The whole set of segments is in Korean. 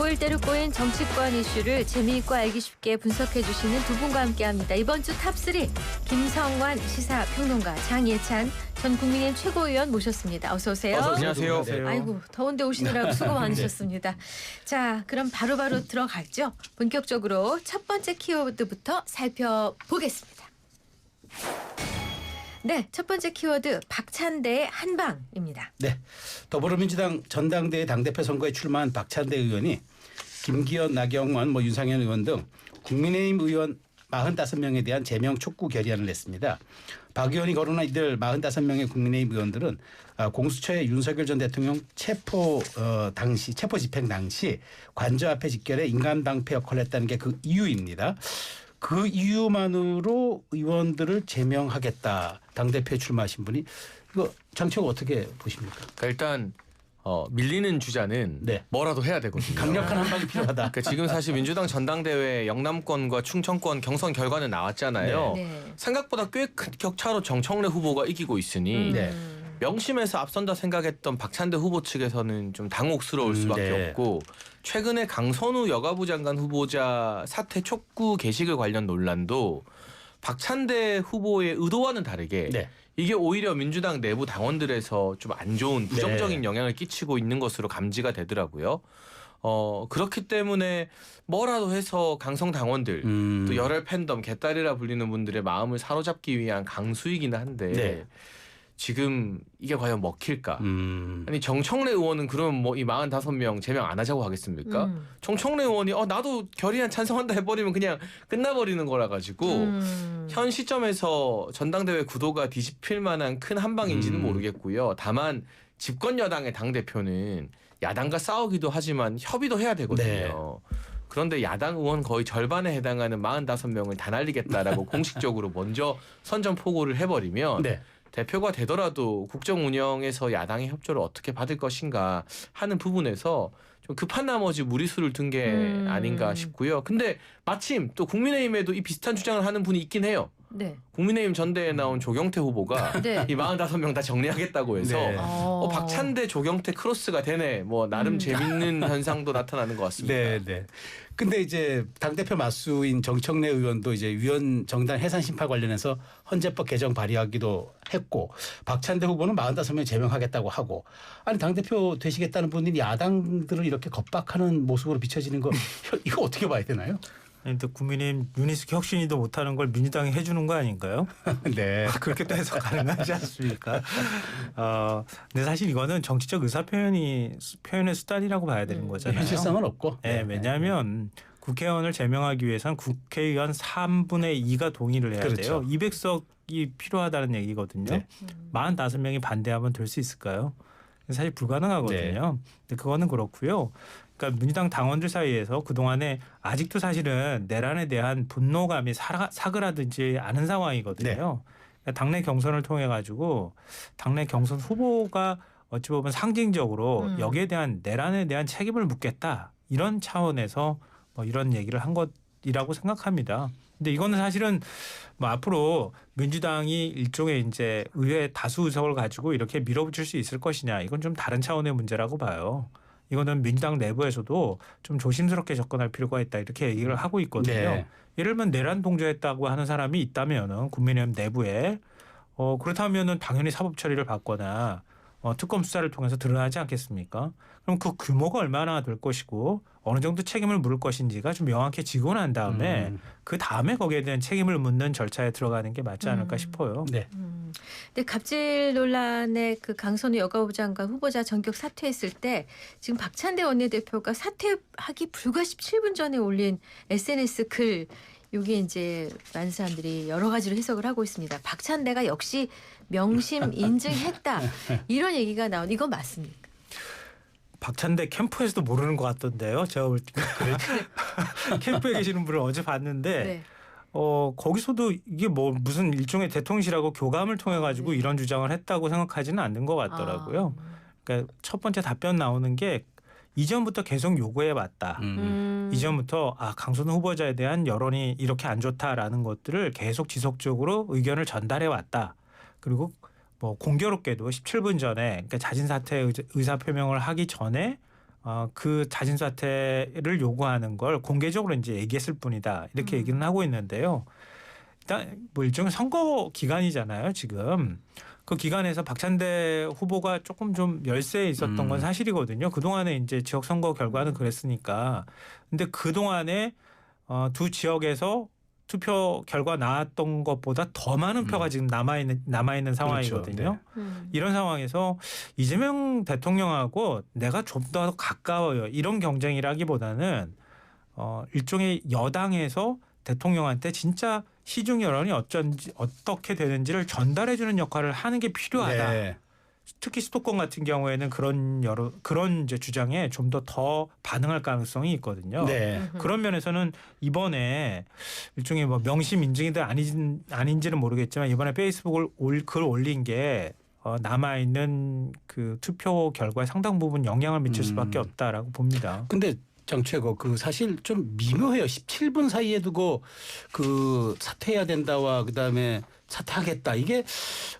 꼬일 대로 꼬인 정치권 이슈를 재미있고 알기 쉽게 분석해 주시는 두 분과 함께합니다. 이번 주 탑3 김성환 시사평론가, 장예찬 전 국민의힘 최고위원 모셨습니다. 어서 오세요. 안녕하세요. 아이고 더운데 오시느라고 수고 많으셨습니다. 자, 그럼 바로 들어갈죠. 본격적으로 첫 번째 키워드부터 살펴보겠습니다. 네, 첫 번째 키워드 박찬대의 한방입니다. 네, 더불어민주당 전당대회 당대표 선거에 출마한 박찬대 의원이 김기현, 나경원, 윤상현 의원 등 국민의힘 의원 45명에 대한 제명 촉구 결의안을 냈습니다. 박 의원이 거론한 이들 45명의 국민의힘 의원들은 공수처의 윤석열 전 대통령 체포 집행 당시 관저 앞에 직결해 인간 방패 역할을 했다는 게 그 이유입니다. 그 이유만으로 의원들을 제명하겠다. 당대표에 출마하신 분이 이거 정책을 어떻게 보십니까? 그러니까 일단 밀리는 주자는 뭐라도 해야 되거든요. 강력한 한방이 필요하다. 그러니까 지금 사실 민주당 전당대회 영남권과 충청권 경선 결과는 나왔잖아요. 네. 생각보다 꽤 큰 격차로 정청래 후보가 이기고 있으니 명심해서 앞선다 생각했던 박찬대 후보 측에서는 좀 당혹스러울 수밖에 없고, 최근에 강선우 여가부 장관 후보자 사퇴 촉구 게시글 관련 논란도 박찬대 후보의 의도와는 다르게 이게 오히려 민주당 내부 당원들에서 좀 안 좋은 부정적인 영향을 끼치고 있는 것으로 감지가 되더라고요. 그렇기 때문에 뭐라도 해서 강성 당원들 또 열혈 팬덤 개딸이라 불리는 분들의 마음을 사로잡기 위한 강수이긴 한데 지금 이게 과연 먹힐까? 아니 정청래 의원은 그러면 이 45명 제명 안 하자고 하겠습니까? 정청래 의원이 나도 결의안 찬성한다 해버리면 그냥 끝나버리는 거라 가지고 현 시점에서 전당대회 구도가 뒤집힐 만한 큰 한방인지는 모르겠고요. 다만 집권 여당의 당대표는 야당과 싸우기도 하지만 협의도 해야 되거든요. 그런데 야당 의원 거의 절반에 해당하는 45명을 다 날리겠다라고 공식적으로 먼저 선전포고를 해버리면 대표가 되더라도 국정 운영에서 야당의 협조를 어떻게 받을 것인가 하는 부분에서 좀 급한 나머지 무리수를 둔 게 아닌가 싶고요. 근데 마침 또 국민의힘에도 이 비슷한 주장을 하는 분이 있긴 해요. 국민의힘 전대에 나온 조경태 후보가 이 45명 다 정리하겠다고 해서 박찬대 조경태 크로스가 되네. 나름 재밌는 현상도 나타나는 것 같습니다. 근데 이제 당대표 맞수인 정청래 의원도 이제 위원 정당 해산 심판 관련해서 헌재법 개정 발의하기도 했고, 박찬대 후보는 45명 제명하겠다고 하고, 아니 당대표 되시겠다는 분이 야당들을 이렇게 겁박하는 모습으로 비춰지는 거 이거 어떻게 봐야 되나요? 근데 국민의힘 유니스 혁신이도 못하는 걸 민주당이 해주는 거 아닌가요? 그렇게 또 해석 가능하지 않습니까? 근데 사실 이거는 정치적 의사표현의 수단이라고 봐야 되는 거잖아요. 현실성은 없고. 왜냐하면 국회의원을 제명하기 위해서는 국회의원 3분의 2가 동의를 해야 돼요. 200석이 필요하다는 얘기거든요. 45명이 반대하면 될 수 있을까요? 사실 불가능하거든요. 근데 그거는 그렇고요. 그러니까 민주당 당원들 사이에서 그동안에 아직도 사실은 내란에 대한 분노감이 사그라들지 않은 상황이거든요. 그러니까 당내 경선을 통해 가지고 당내 경선 후보가 어찌 보면 상징적으로 여기에 대한 내란에 대한 책임을 묻겠다, 이런 차원에서 이런 얘기를 한 것이라고 생각합니다. 근데 이거는 사실은 앞으로 민주당이 일종의 이제 의회 다수 의석을 가지고 이렇게 밀어붙일 수 있을 것이냐, 이건 좀 다른 차원의 문제라고 봐요. 이거는 민주당 내부에서도 좀 조심스럽게 접근할 필요가 있다, 이렇게 얘기를 하고 있거든요. 예를 들면 내란 동조했다고 하는 사람이 있다면은 국민의힘 내부에 그렇다면은 당연히 사법 처리를 받거나 특검 수사를 통해서 드러나지 않겠습니까? 그럼 그 규모가 얼마나 될 것이고 어느 정도 책임을 물을 것인지가 좀 명확해지고 난 다음에 그 다음에 거기에 대한 책임을 묻는 절차에 들어가는 게 맞지 않을까 싶어요. 근데 갑질 논란의 그 강선우 여가부 장관 후보자 전격 사퇴했을 때 지금 박찬대 원내대표가 사퇴하기 불과 17분 전에 올린 SNS 글, 이게 이제 많은 사람들이 여러 가지로 해석을 하고 있습니다. 박찬대가 역시 명심 인증했다, 이런 얘기가 나온, 이건 맞습니까? 박찬대 캠프에서도 모르는 것 같던데요. 제가 볼 때 캠프에 계시는 분을 어제 봤는데 거기서도 이게 무슨 일종의 대통령실하고 교감을 통해 가지고 이런 주장을 했다고 생각하지는 않는 것 같더라고요. 그러니까 첫 번째 답변 나오는 게 이전부터 계속 요구해 왔다. 이전부터 강선우 후보자에 대한 여론이 이렇게 안 좋다라는 것들을 계속 지속적으로 의견을 전달해 왔다. 그리고 공교롭게도 17분 전에, 그러니까 자진 사퇴 의사 표명을 하기 전에 그 자진 사퇴를 요구하는 걸 공개적으로 이제 얘기했을 뿐이다 이렇게 얘기는 하고 있는데요. 일단 뭐 일종의 선거 기간이잖아요 지금. 그 기간에서 박찬대 후보가 조금 좀 열세에 있었던 건 사실이거든요. 그 동안에 이제 지역 선거 결과는 그랬으니까. 근데 그 동안에 두 지역에서 투표 결과 나왔던 것보다 더 많은 표가 지금 남아 있는 상황이거든요. 그렇죠. 이런 상황에서 이재명 대통령하고 내가 좀 더 가까워요. 이런 경쟁이라기보다는 일종의 여당에서 대통령한테 진짜 시중 여론이 어떻게 되는지를 전달해주는 역할을 하는 게 필요하다. 네. 특히 수도권 같은 경우에는 그런 이제 주장에 좀 더 반응할 가능성이 있거든요. 네. 그런 면에서는 이번에 일종의 뭐 명심 인증이든 아닌지는 모르겠지만 이번에 페이스북을 글 올린 게 남아 있는 그 투표 결과에 상당 부분 영향을 미칠 수밖에 없다라고 봅니다. 근데 정최고 그 사실 좀 미묘해요. 17분 사이에 두고 그 사퇴해야 된다와 그다음에 사퇴하겠다. 이게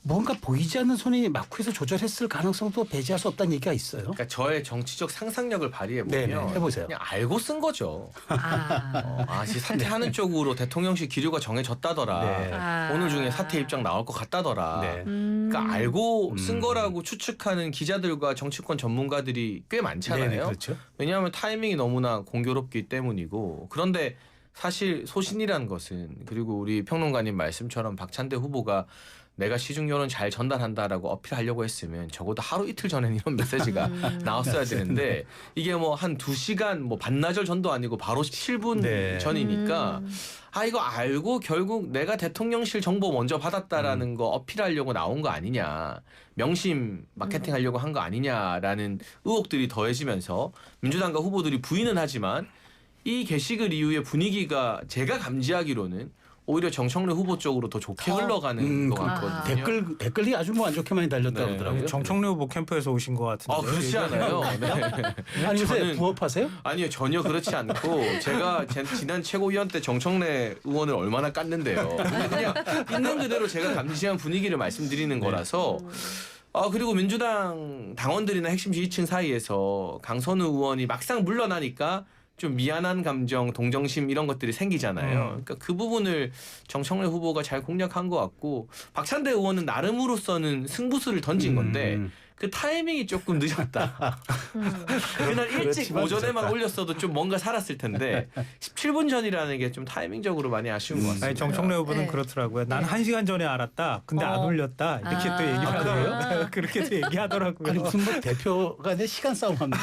뭔가 보이지 않는 손이 막후에서 조절했을 가능성도 배제할 수 없다는 얘기가 있어요. 그러니까 저의 정치적 상상력을 발휘해 네네, 보면 해보세요. 그냥 알고 쓴 거죠. 사퇴하는 네. 쪽으로 대통령실 기류가 정해졌다더라. 네. 오늘 중에 사퇴 입장 나올 것 같다더라. 네. 그러니까 알고 쓴 거라고 추측하는 기자들과 정치권 전문가들이 꽤 많잖아요. 네네, 그렇죠. 왜냐하면 타이밍이 너무나 공교롭기 때문이고. 그런데 사실 소신이라는 것은 그리고 우리 평론가님 말씀처럼 박찬대 후보가 내가 시중 여론 잘 전달한다라고 어필하려고 했으면 적어도 하루 이틀 전에는 이런 메시지가 나왔어야 되는데 이게 뭐 한 2시간 뭐 반나절 전도 아니고 바로 17분 네. 전이니까 이거 알고 결국 내가 대통령실 정보 먼저 받았다라는 거 어필하려고 나온 거 아니냐. 명심 마케팅 하려고 한 거 아니냐라는 의혹들이 더해지면서 민주당과 후보들이 부인은 하지만 이 게시글 이후의 분위기가 제가 감지하기로는 오히려 정청래 후보 쪽으로 더 좋게 흘러가는 것 같거든요. 댓글이 아주 뭐 안 좋게 많이 달렸다고 네. 그러더라고요. 정청래 후보 캠프에서 오신 것 같은데. 그렇지 않아요. 네. 아니 요새 저는- 부업하세요? 아니요 전혀 그렇지 않고 제가 지난 최고위원 때 정청래 의원을 얼마나 깠는데요. 그냥 있는 그대로 제가 감지한 분위기를 말씀드리는 거라서. 그리고 민주당 당원들이나 핵심 지지층 사이에서 강선우 의원이 막상 물러나니까 좀 미안한 감정, 동정심 이런 것들이 생기잖아요. 그러니까 그 부분을 정청래 후보가 잘 공략한 것 같고 박찬대 의원은 나름으로서는 승부수를 던진 건데 그 타이밍이 조금 늦었다. 그날 일찍 그렇지만 오전에만 늦었다. 올렸어도 좀 뭔가 살았을 텐데 17분 전이라는 게 좀 타이밍적으로 많이 아쉬운 것 같습니다. 아니, 정청래 후보는 네. 그렇더라고요. 난 1시간 전에 알았다. 근데 안 올렸다. 이렇게 또 얘기를 하더라고요. 그렇게도 얘기하더라고요. 아니 무슨 뭐 대표가 내 시간 싸움 합니까?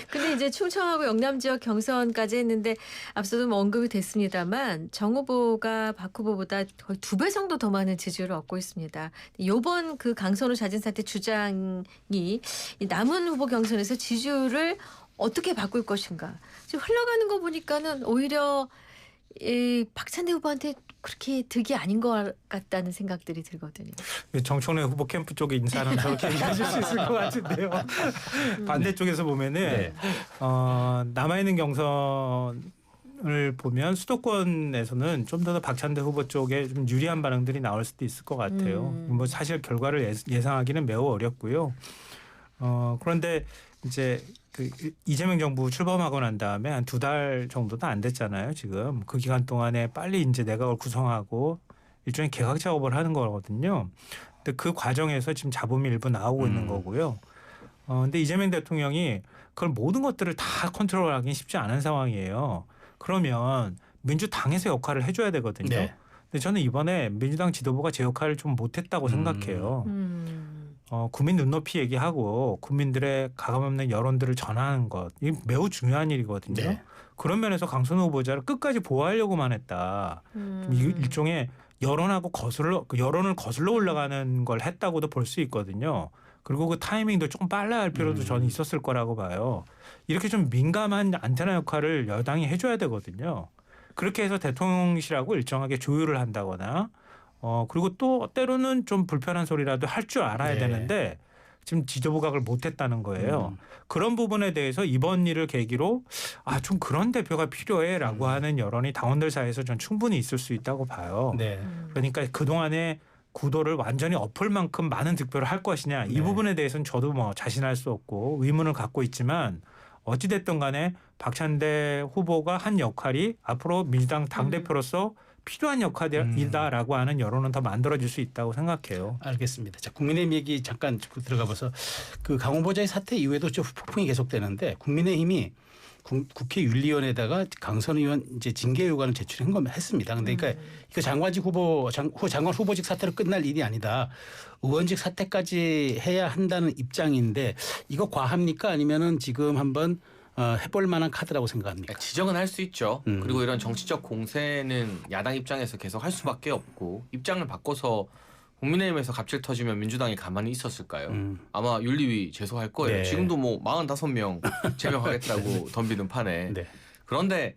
근데 이제 충청하고 영남 지역 경선까지 했는데 앞서도 뭐 언급이 됐습니다만 정 후보가 박 후보보다 거의 2배 정도 더 많은 지지율을 얻고 있습니다. 이번 그 강선우 자진 사퇴 주장이 이 남은 후보 경선에서 지지율을 어떻게 바꿀 것인가. 지금 흘러가는 거 보니까는 오히려 이 박찬대 후보한테 그렇게 득이 아닌 것 같다는 생각들이 들거든요. 정청래 후보 캠프 쪽에 인사는 저렇게 얘기하실 수 있을 것 같은데요. 반대쪽에서 보면은 네. 남아있는 경선을 보면 수도권에서는 좀 더 박찬대 후보 쪽에 좀 유리한 반응들이 나올 수도 있을 것 같아요. 뭐 사실 결과를 예상하기는 매우 어렵고요. 그런데 이제 그 이재명 정부 출범하고 난 다음에 한 2달 정도도 안 됐잖아요. 지금 그 기간 동안에 빨리 이제 내각을 구성하고 일종의 개각 작업을 하는 거거든요. 근데 그 과정에서 지금 잡음이 일부 나오고 있는 거고요. 근데 이재명 대통령이 그걸 모든 것들을 다 컨트롤하기는 쉽지 않은 상황이에요. 그러면 민주당에서 역할을 해줘야 되거든요. 네. 근데 저는 이번에 민주당 지도부가 제 역할을 좀 못했다고 생각해요. 국민 눈높이 얘기하고 국민들의 가감없는 여론들을 전하는 것, 이게 매우 중요한 일이거든요. 네. 그런 면에서 강선우 후보자를 끝까지 보호하려고만 했다. 좀 일종의 여론을 거슬러 올라가는 걸 했다고도 볼 수 있거든요. 그리고 그 타이밍도 조금 빨라야 할 필요도 저는 있었을 거라고 봐요. 이렇게 좀 민감한 안테나 역할을 여당이 해줘야 되거든요. 그렇게 해서 대통령실하고 일정하게 조율을 한다거나 그리고 또 때로는 좀 불편한 소리라도 할 줄 알아야 네. 되는데 지금 지도부가 그걸 못했다는 거예요. 그런 부분에 대해서 이번 일을 계기로 좀 그런 대표가 필요해라고 하는 여론이 당원들 사이에서 전 충분히 있을 수 있다고 봐요. 네. 그러니까 그동안에 구도를 완전히 엎을 만큼 많은 득표를 할 것이냐 이 네. 부분에 대해서는 저도 뭐 자신할 수 없고 의문을 갖고 있지만 어찌 됐든 간에 박찬대 후보가 한 역할이 앞으로 민주당 당대표로서 필요한 역할이다라고 하는 여론은 더 만들어질 수 있다고 생각해요. 알겠습니다. 자, 국민의힘 얘기 잠깐 들어가 봐서 그 강 후보자의 사퇴 이후에도 좀 폭풍이 계속되는데 국민의힘이 국회 윤리위원회에다가 강선 의원 이제 징계 요구안을 제출한 건 했습니다. 근데 그러니까 이거 장관 후보직 사퇴로 끝날 일이 아니다. 의원직 사퇴까지 해야 한다는 입장인데 이거 과합니까? 아니면은 지금 한번 해볼 만한 카드라고 생각합니까? 지적은 할 수 있죠. 그리고 이런 정치적 공세는 야당 입장에서 계속 할 수밖에 없고 입장을 바꿔서 국민의힘에서 갑질 터지면 민주당이 가만히 있었을까요? 아마 윤리위 제소할 거예요. 네. 지금도 뭐 45명 제명하겠다고 덤비는 판에. 네. 그런데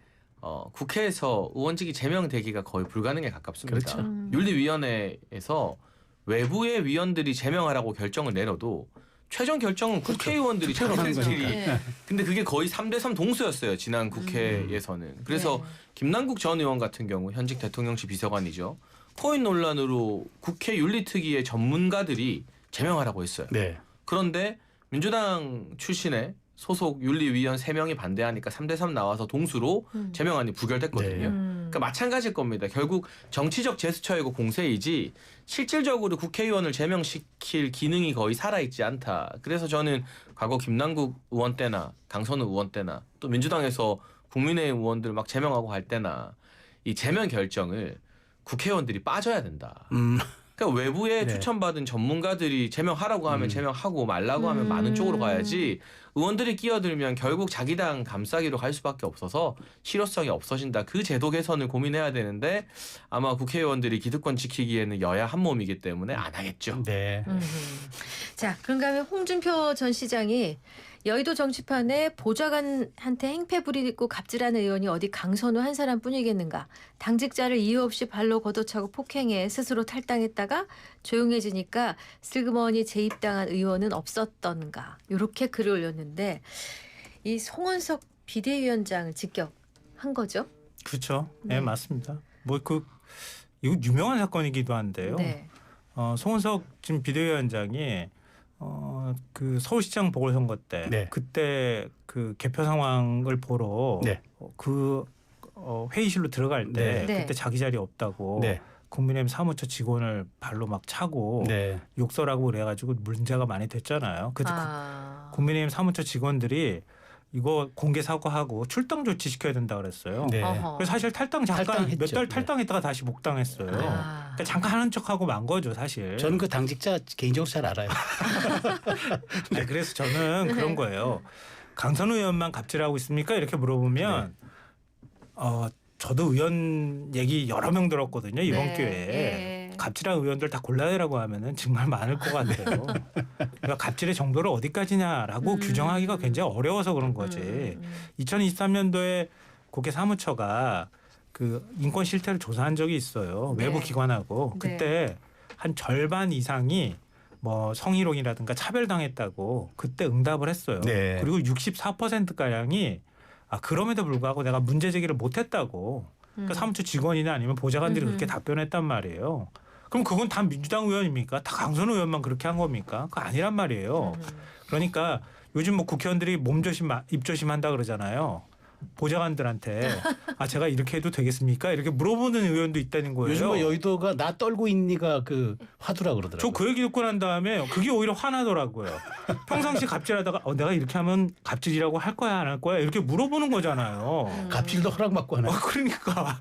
국회에서 의원직이 제명되기가 거의 불가능에 가깝습니다. 그렇죠. 윤리위원회에서 외부의 위원들이 제명하라고 결정을 내려도 최종 결정은 국회의원들이 투표로 하는 자기들끼리. 거니까. 근데 그게 거의 3대3 동수였어요. 지난 국회에서는. 그래서 네. 김남국 전 의원 같은 경우 현직 대통령실 비서관이죠. 코인 논란으로 국회 윤리특위의 전문가들이 제명하라고 했어요. 네. 그런데 민주당 출신의 소속 윤리위원 3명이 반대하니까 3대3 나와서 동수로 제명안이 부결됐거든요. 그러니까 마찬가지일 겁니다. 결국 정치적 제스처이고 공세이지 실질적으로 국회의원을 제명시킬 기능이 거의 살아있지 않다. 그래서 저는 과거 김남국 의원 때나 강선우 의원 때나 또 민주당에서 국민의힘 의원들 막 제명하고 할 때나 이 제명 결정을 국회의원들이 빠져야 된다. 그러니까 외부에 네. 추천받은 전문가들이 제명하라고 하면 제명하고 말라고 하면 많은 쪽으로 가야지 의원들이 끼어들면 결국 자기 당 감싸기로 갈 수밖에 없어서 실효성이 없어진다. 그 제도 개선을 고민해야 되는데 아마 국회의원들이 기득권 지키기에는 여야 한 몸이기 때문에 안 하겠죠. 네. 자, 그런가 하면 홍준표 전 시장이 여의도 정치판에 보좌관한테 행패 부리고 갑질하는 의원이 어디 강선우 한 사람뿐이겠는가. 당직자를 이유 없이 발로 걷어차고 폭행해 스스로 탈당했다가 조용해지니까 슬그머니 재입당한 의원은 없었던가. 이렇게 글을 올렸는데 이 송원석 비대위원장을 직격한 거죠. 그렇죠. 네, 네. 맞습니다. 뭐 이거 유명한 사건이기도 한데요. 네. 송원석 지금 비대위원장이 그 서울시장 보궐선거 때 네. 그때 그 개표 상황을 보러 네. 회의실로 들어갈 때 네. 그때 자기 자리 없다고 네. 국민의힘 사무처 직원을 발로 막 차고 네. 욕설하고 그래가지고 문제가 많이 됐잖아요. 그래서 국민의힘 사무처 직원들이 이거 공개 사과하고 출당 조치 시켜야 된다 그랬어요. 네. 어허. 그래서 사실 탈당 잠깐 탈당했죠. 몇 달 네. 탈당했다가 다시 복당했어요. 아. 그러니까 잠깐 하는 척하고 만 거죠, 사실. 저는 그 당직자 개인적으로 잘 알아요. 네, 그래서 저는 그런 거예요. 강선우 의원만 갑질하고 있습니까? 이렇게 물어보면 저도 의원 얘기 여러 명 들었거든요. 이번 네. 기회에. 예. 갑질한 의원들 다 골라내라고 하면은 정말 많을 것 같아요. 그러니까 갑질의 정도를 어디까지냐라고 규정하기가 굉장히 어려워서 그런 거지. 2023년도에 국회 사무처가 그 인권 실태를 조사한 적이 있어요. 네. 외부 기관하고. 네. 그때 한 절반 이상이 뭐 성희롱이라든가 차별당했다고 그때 응답을 했어요. 네. 그리고 64%가량이 그럼에도 불구하고 내가 문제 제기를 못했다고. 그러니까 사무처 직원이나 아니면 보좌관들이 그렇게 답변했단 말이에요. 그럼 그건 다 민주당 의원입니까? 다 강선우 의원만 그렇게 한 겁니까? 그거 아니란 말이에요. 그러니까 요즘 뭐 국회의원들이 몸조심, 입조심한다 그러잖아요. 보좌관들한테 제가 이렇게 해도 되겠습니까? 이렇게 물어보는 의원도 있다는 거예요. 요즘 뭐 여의도가 나 떨고 있니가 그 화두라 그러더라고요. 저 그 얘기 듣고 난 다음에 그게 오히려 화나더라고요. 평상시 갑질하다가 내가 이렇게 하면 갑질이라고 할 거야 안 할 거야 이렇게 물어보는 거잖아요. 갑질도 허락받고 하나. 그러니까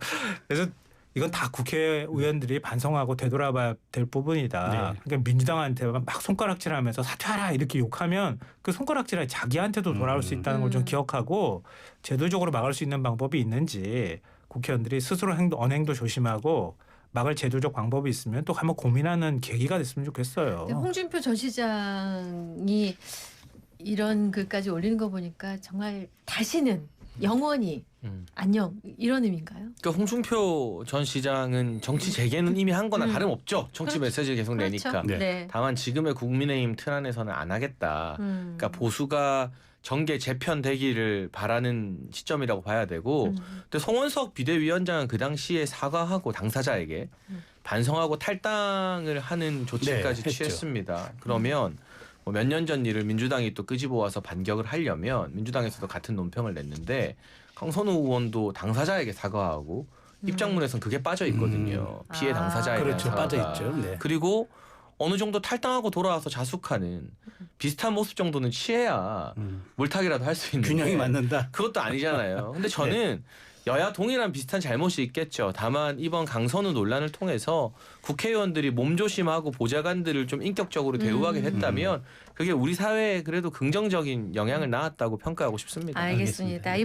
그래서 이건 다 국회의원들이 반성하고 되돌아봐야 될 부분이다. 네. 그러니까 민주당한테 막 손가락질하면서 사퇴하라 이렇게 욕하면 그 손가락질이 자기한테도 돌아올 수 있다는 걸 좀 기억하고 제도적으로 막을 수 있는 방법이 있는지 국회의원들이 스스로 언행도 조심하고 막을 제도적 방법이 있으면 또 한번 고민하는 계기가 됐으면 좋겠어요. 홍준표 전 시장이 이런 글까지 올리는 거 보니까 정말 다시는 영원히 안녕 이런 의미인가요? 그러니까 홍준표 전 시장은 정치 재개는 이미 한 거나 다름없죠. 정치 메시지를 계속 내니까. 네. 네. 다만 지금의 국민의힘 틀 안에서는 안 하겠다. 그러니까 보수가 정계 재편되기를 바라는 시점이라고 봐야 되고 근데 송원석 비대위원장은 그 당시에 사과하고 당사자에게 반성하고 탈당을 하는 조치까지 네, 했죠. 취했습니다. 그러면 뭐 몇 년 전 일을 민주당이 또 끄집어 와서 반격을 하려면 민주당에서도 같은 논평을 냈는데 강선우 의원도 당사자에게 사과하고 입장문에선 그게 빠져 있거든요. 피해 당사자에 대한 그렇죠. 사과가. 빠져 있죠. 네. 그리고 어느 정도 탈당하고 돌아와서 자숙하는 비슷한 모습 정도는 취해야 물타기라도 할 수 있는 균형이 맞는다. 그것도 아니잖아요. 근데 저는 여야 동일한 비슷한 잘못이 있겠죠. 다만 이번 강선우 논란을 통해서 국회의원들이 몸조심하고 보좌관들을 좀 인격적으로 대우하게 됐다면 그게 우리 사회에 그래도 긍정적인 영향을 낳았다고 평가하고 싶습니다. 알겠습니다.